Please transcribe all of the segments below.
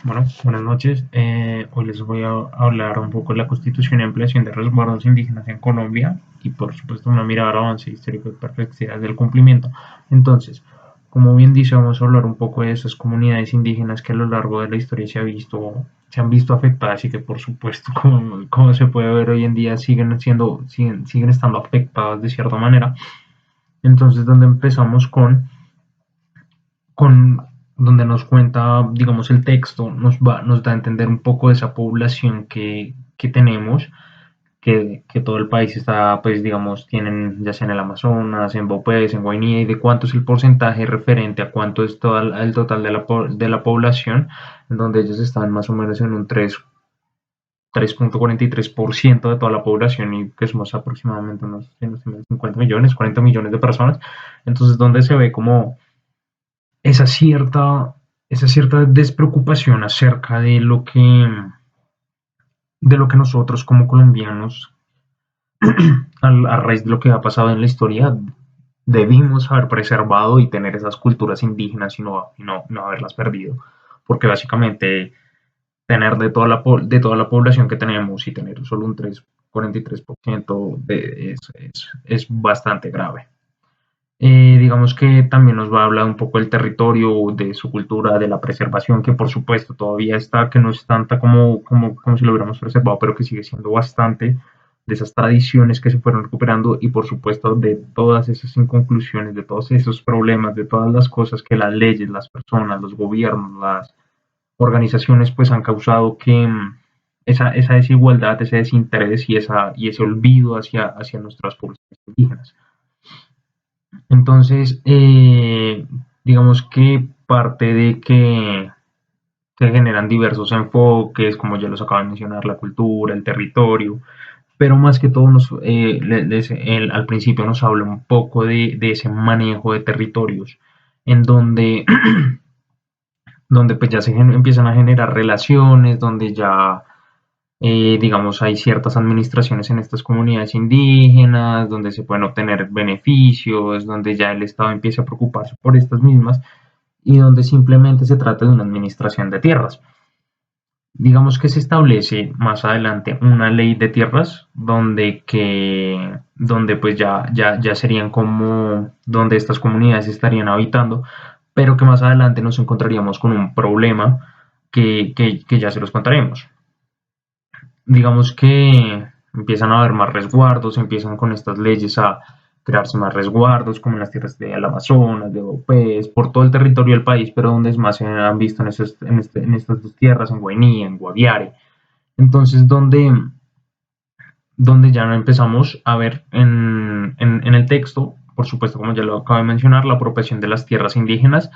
Bueno, buenas noches. Hoy les voy a hablar un poco de la constitución y ampliación de resguardos indígenas en Colombia y por supuesto una mirada al avance histórico y perspectivas del cumplimiento. Entonces, como bien dice, vamos a hablar un poco de esas comunidades indígenas que a lo largo de la historia se han visto afectadas y que por supuesto, como se puede ver hoy en día, siguen estando afectadas de cierta manera. Entonces, donde empezamos con donde nos cuenta, digamos, el texto, nos da a entender un poco de esa población que tenemos, que todo el país está, pues, digamos, tienen ya sea en el Amazonas, en Bopés, en Guainía, y de cuánto es el porcentaje referente a cuánto es todo el total de la población, en donde ellos están más o menos en un 3,43% de toda la población y que somos aproximadamente unos 50 millones, 40 millones de personas. Entonces, donde se ve como esa cierta, esa cierta despreocupación acerca de lo que nosotros como colombianos, a raíz de lo que ha pasado en la historia, debimos haber preservado y tener esas culturas indígenas y no haberlas perdido. Porque básicamente tener de toda la población que tenemos y tener solo un 43% es bastante grave. Digamos que también nos va a hablar un poco del territorio, de su cultura, de la preservación, que por supuesto todavía está, que no es tanta como si lo hubiéramos preservado, pero que sigue siendo bastante de esas tradiciones que se fueron recuperando y por supuesto de todas esas inconclusiones, de todos esos problemas, de todas las cosas que las leyes, las personas, los gobiernos, las organizaciones pues han causado que esa desigualdad, ese desinterés y ese olvido hacia nuestras poblaciones indígenas. Entonces, digamos que parte de que se generan diversos enfoques, como ya los acabo de mencionar, la cultura, el territorio, pero más que todo al principio nos habla un poco de ese manejo de territorios, en donde, donde pues ya empiezan a generar relaciones, donde ya digamos, hay ciertas administraciones en estas comunidades indígenas donde se pueden obtener beneficios, donde ya el Estado empieza a preocuparse por estas mismas y donde simplemente se trata de una administración de tierras. Digamos que se establece más adelante una ley de tierras donde pues ya serían como donde estas comunidades estarían habitando, pero que más adelante nos encontraríamos con un problema que ya se los contaremos. Digamos que empiezan a haber más resguardos, empiezan con estas leyes a crearse más resguardos, como en las tierras del Amazonas, de Bopés, por todo el territorio del país, pero donde más se han visto en estas dos tierras, en Guainía, en Guaviare. Entonces, donde ya empezamos a ver en el texto, por supuesto, como ya lo acabo de mencionar, la apropiación de las tierras indígenas,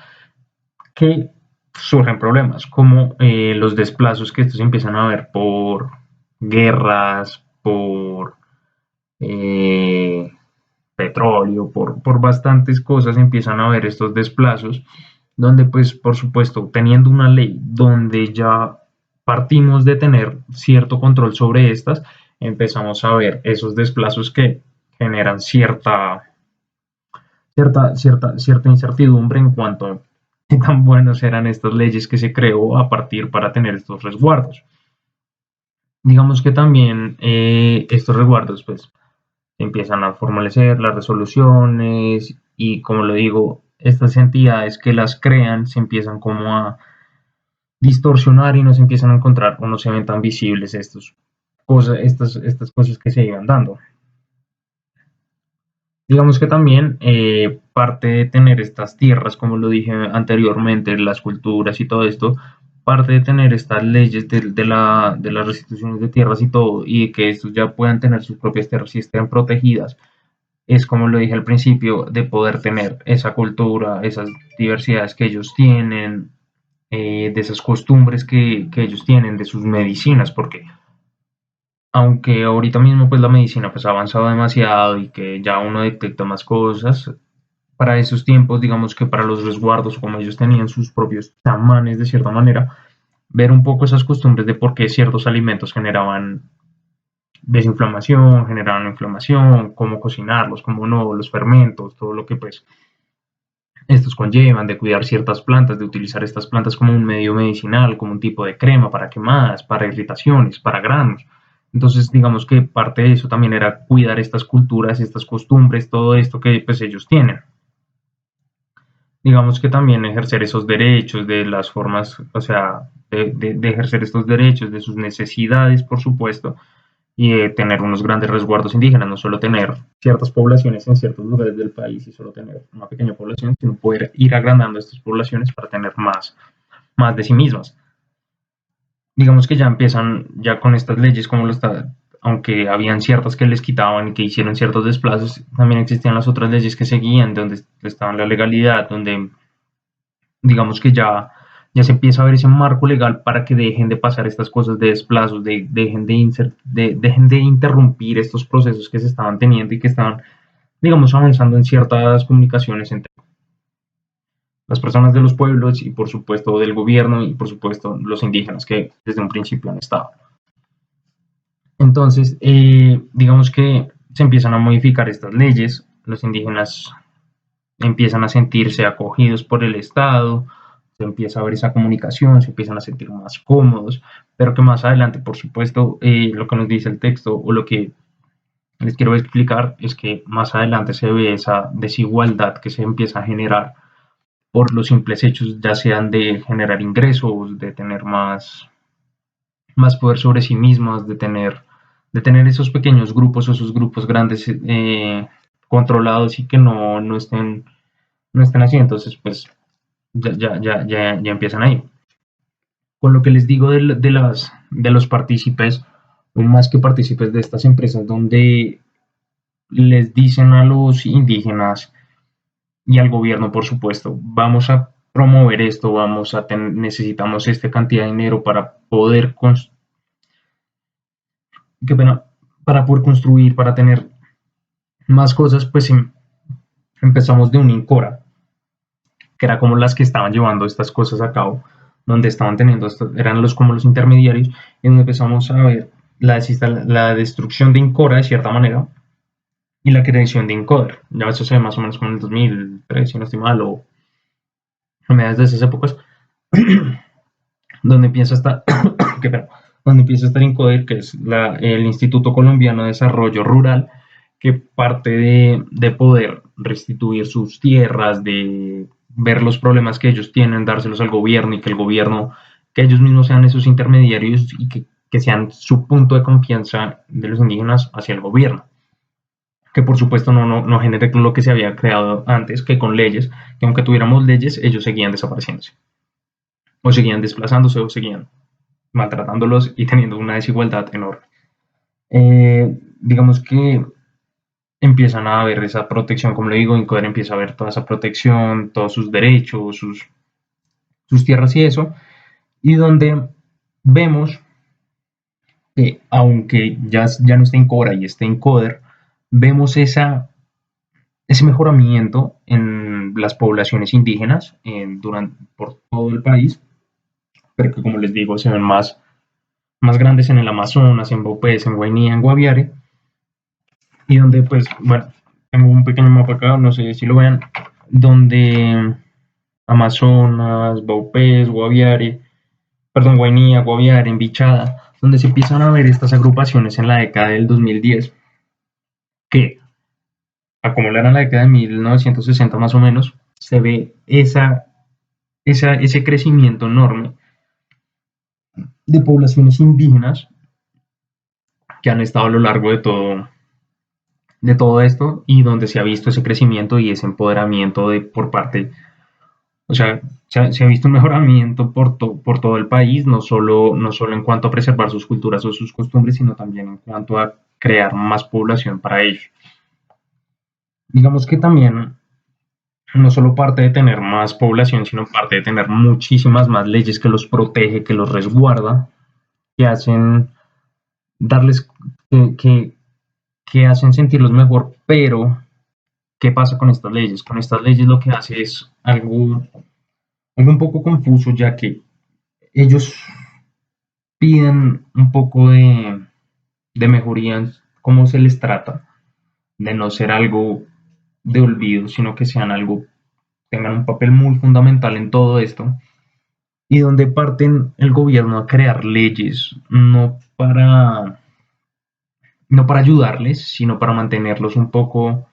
que surgen problemas, como los desplazos que estos empiezan a ver por guerras, por eh, petróleo, por bastantes cosas empiezan a haber estos desplazos, donde pues por supuesto teniendo una ley donde ya partimos de tener cierto control sobre estas, empezamos a ver esos desplazos que generan cierta incertidumbre en cuanto a qué tan buenas eran estas leyes que se creó a partir para tener estos resguardos. Digamos que también estos resguardos pues empiezan a formalecer las resoluciones y como lo digo, estas entidades que las crean se empiezan como a distorsionar y no se empiezan a encontrar o no se ven tan visibles estas cosas que se iban dando. Digamos que también parte de tener estas tierras, como lo dije anteriormente, las culturas y todo esto, parte de tener estas leyes de las restituciones de tierras y todo, y que estos ya puedan tener sus propias tierras y estén protegidas, es como lo dije al principio, de poder tener esa cultura, esas diversidades que ellos tienen, de esas costumbres que ellos tienen, de sus medicinas, porque aunque ahorita mismo pues la medicina pues ha avanzado demasiado y que ya uno detecta más cosas, para esos tiempos, digamos que para los resguardos, como ellos tenían sus propios chamanes de cierta manera, ver un poco esas costumbres de por qué ciertos alimentos generaban desinflamación, generaban inflamación, cómo cocinarlos, cómo no, los fermentos, todo lo que pues Estos conllevan de cuidar ciertas plantas, de utilizar estas plantas como un medio medicinal, como un tipo de crema para quemadas, para irritaciones, para granos. Entonces, digamos que parte de eso también era cuidar estas culturas, estas costumbres, todo esto que pues ellos tienen. Digamos que también ejercer esos derechos de las formas, o sea, de ejercer estos derechos, de sus necesidades, por supuesto, y de tener unos grandes resguardos indígenas, no solo tener ciertas poblaciones en ciertos lugares del país y solo tener una pequeña población, sino poder ir agrandando estas poblaciones para tener más de sí mismas. Digamos que ya empiezan ya con estas leyes como lo está, aunque habían ciertas que les quitaban y que hicieron ciertos desplazos, también existían las otras leyes que seguían, donde estaba la legalidad, donde digamos que ya se empieza a ver ese marco legal para que dejen de pasar estas cosas de desplazos, dejen de interrumpir estos procesos que se estaban teniendo y que estaban, digamos, avanzando en ciertas comunicaciones entre las personas de los pueblos y por supuesto del gobierno y por supuesto los indígenas que desde un principio han estado. Entonces, digamos que se empiezan a modificar estas leyes, los indígenas empiezan a sentirse acogidos por el Estado, se empieza a ver esa comunicación, se empiezan a sentir más cómodos, pero que más adelante, por supuesto, lo que nos dice el texto o lo que les quiero explicar es que más adelante se ve esa desigualdad que se empieza a generar por los simples hechos, ya sean de generar ingresos, de tener más poder sobre sí mismos, de tener esos pequeños grupos o esos grupos grandes controlados y que no estén así. Entonces, pues ya empiezan ahí. Con lo que les digo de los partícipes, o más que partícipes de estas empresas, donde les dicen a los indígenas y al gobierno, por supuesto, vamos a promover esto, necesitamos esta cantidad de dinero para poder, qué pena, para poder construir, para tener más cosas, pues empezamos de un INCORA, que era como las que estaban llevando estas cosas a cabo, donde estaban teniendo, eran como los intermediarios, y donde empezamos a ver la destrucción de Incora de cierta manera y la creación de Encoder. Ya eso se ve más o menos como en el 2003, si no estoy mal, o a mediados de esas épocas, donde empieza a estar, donde empieza a estar Encoder, que es el Instituto Colombiano de Desarrollo Rural, que parte de poder restituir sus tierras, de ver los problemas que ellos tienen, dárselos al gobierno y que el gobierno, que ellos mismos sean esos intermediarios y que sean su punto de confianza de los indígenas hacia el gobierno. Que por supuesto no genere lo que se había creado antes, que con leyes, que aunque tuviéramos leyes, ellos seguían desapareciéndose, o seguían desplazándose, o seguían maltratándolos y teniendo una desigualdad enorme. Digamos que empiezan a ver esa protección, como le digo, Incoder empieza a ver toda esa protección, todos sus derechos, sus tierras y eso, y donde vemos que aunque ya no está en Cora y está en Coder, vemos ese mejoramiento en las poblaciones indígenas por todo el país, pero que como les digo se ven más grandes en el Amazonas, en Bopés, en Guainía, en Guaviare, y donde pues, bueno, tengo un pequeño mapa acá, no sé si lo vean, donde Amazonas, Baupés, Guaviare, perdón, Guainía, Guaviare, Bichada, donde se empiezan a ver estas agrupaciones en la década del 2010, que a como era en la década de 1960 más o menos, se ve ese crecimiento enorme de poblaciones indígenas que han estado a lo largo de todo esto y donde se ha visto ese crecimiento y ese empoderamiento por parte, o sea, se ha visto un mejoramiento por todo el país, no solo en cuanto a preservar sus culturas o sus costumbres, sino también en cuanto a crear más población para ellos. Digamos que también no solo parte de tener más población, sino parte de tener muchísimas más leyes que los protege, que los resguarda, que hacen darles, que, que, que hacen sentirlos mejor, pero ¿qué pasa con estas leyes? Con estas leyes lo que hace es algo un poco confuso, ya que ellos piden un poco de mejoría en cómo se les trata, de no ser algo de olvido, sino que sean algo tengan un papel muy fundamental en todo esto y donde parten el gobierno a crear leyes no para ayudarles, sino para mantenerlos un poco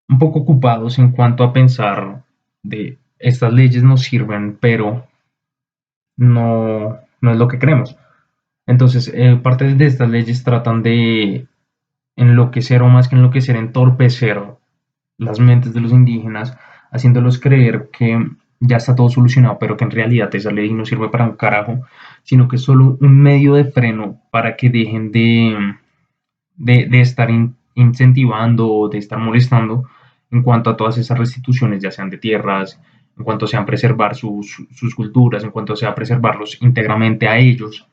ocupados en cuanto a pensar de estas leyes nos sirven, pero no es lo que queremos. Entonces, parte de estas leyes tratan de enloquecer o más que enloquecer, entorpecer las mentes de los indígenas, haciéndolos creer que ya está todo solucionado, pero que en realidad esa ley no sirve para un carajo, sino que es solo un medio de freno para que dejen de estar incentivando o de estar molestando en cuanto a todas esas restituciones, ya sean de tierras, en cuanto sean preservar sus culturas, en cuanto sea preservarlos íntegramente a ellos,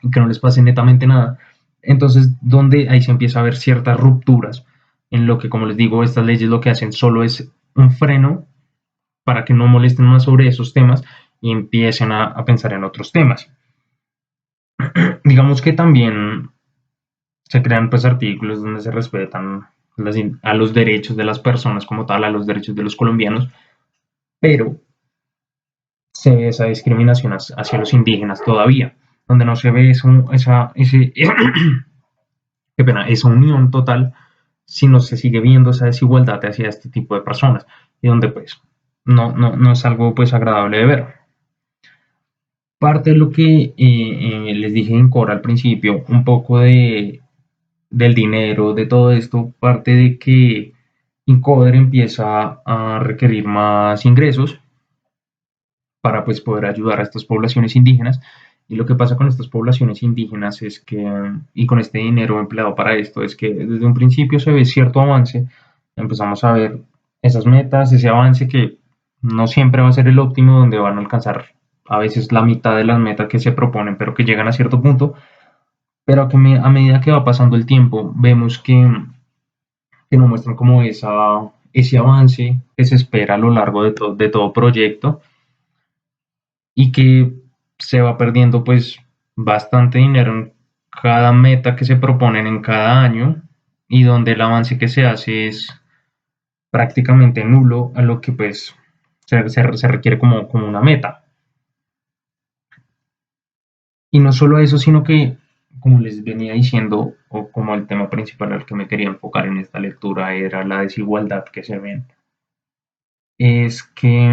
y que no les pase netamente nada. Entonces, donde ahí se empieza a ver ciertas rupturas en lo que, como les digo, estas leyes lo que hacen solo es un freno para que no molesten más sobre esos temas y empiecen a pensar en otros temas. Digamos que también se crean pues artículos donde se respetan a los derechos de las personas como tal, a los derechos de los colombianos, pero se ve esa discriminación hacia los indígenas todavía, donde no se ve qué pena, esa unión total, sino se sigue viendo esa desigualdad hacia este tipo de personas, y donde pues no es algo pues agradable de ver. Parte de lo que les dije en Cora al principio, un poco del dinero, de todo esto, parte de que Incoder empieza a requerir más ingresos para pues poder ayudar a estas poblaciones indígenas. Y lo que pasa con estas poblaciones indígenas es que, y con este dinero empleado para esto, es que desde un principio se ve cierto avance, empezamos a ver esas metas, ese avance que no siempre va a ser el óptimo, donde van a alcanzar a veces la mitad de las metas que se proponen, pero que llegan a cierto punto, pero que a medida que va pasando el tiempo, vemos que nos muestran como ese avance que se espera a lo largo de todo proyecto y que se va perdiendo pues bastante dinero en cada meta que se proponen en cada año y donde el avance que se hace es prácticamente nulo a lo que pues se requiere como una meta. Y no solo eso, sino que, como les venía diciendo, o como el tema principal al que me quería enfocar en esta lectura era la desigualdad que se ven, es que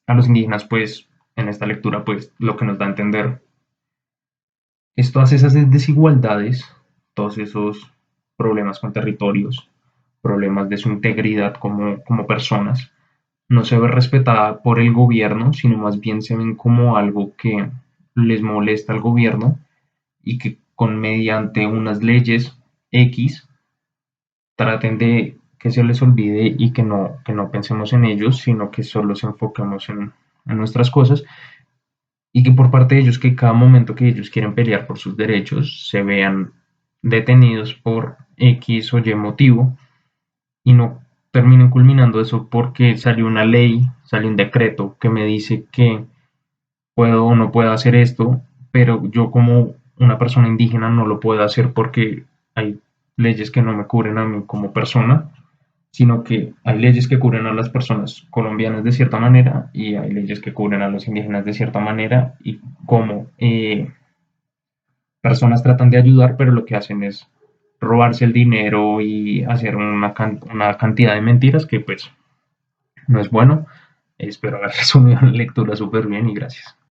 a los indígenas, pues, en esta lectura, pues, lo que nos da a entender es todas esas desigualdades, todos esos problemas con territorios, problemas de su integridad como personas, no se ve respetada por el gobierno, sino más bien se ven como algo que les molesta al gobierno y que con mediante unas leyes X traten de que se les olvide y que no pensemos en ellos, sino que solo se enfoquemos en nuestras cosas y que por parte de ellos, que cada momento que ellos quieren pelear por sus derechos, se vean detenidos por X o Y motivo y no terminen culminando eso porque salió una ley, salió un decreto que me dice que puedo o no puedo hacer esto, pero yo como una persona indígena no lo puedo hacer porque hay leyes que no me cubren a mí como persona, sino que hay leyes que cubren a las personas colombianas de cierta manera y hay leyes que cubren a los indígenas de cierta manera y como personas tratan de ayudar, pero lo que hacen es robarse el dinero y hacer una cantidad de mentiras que pues no es bueno. Espero haber resumido la lectura súper bien y gracias.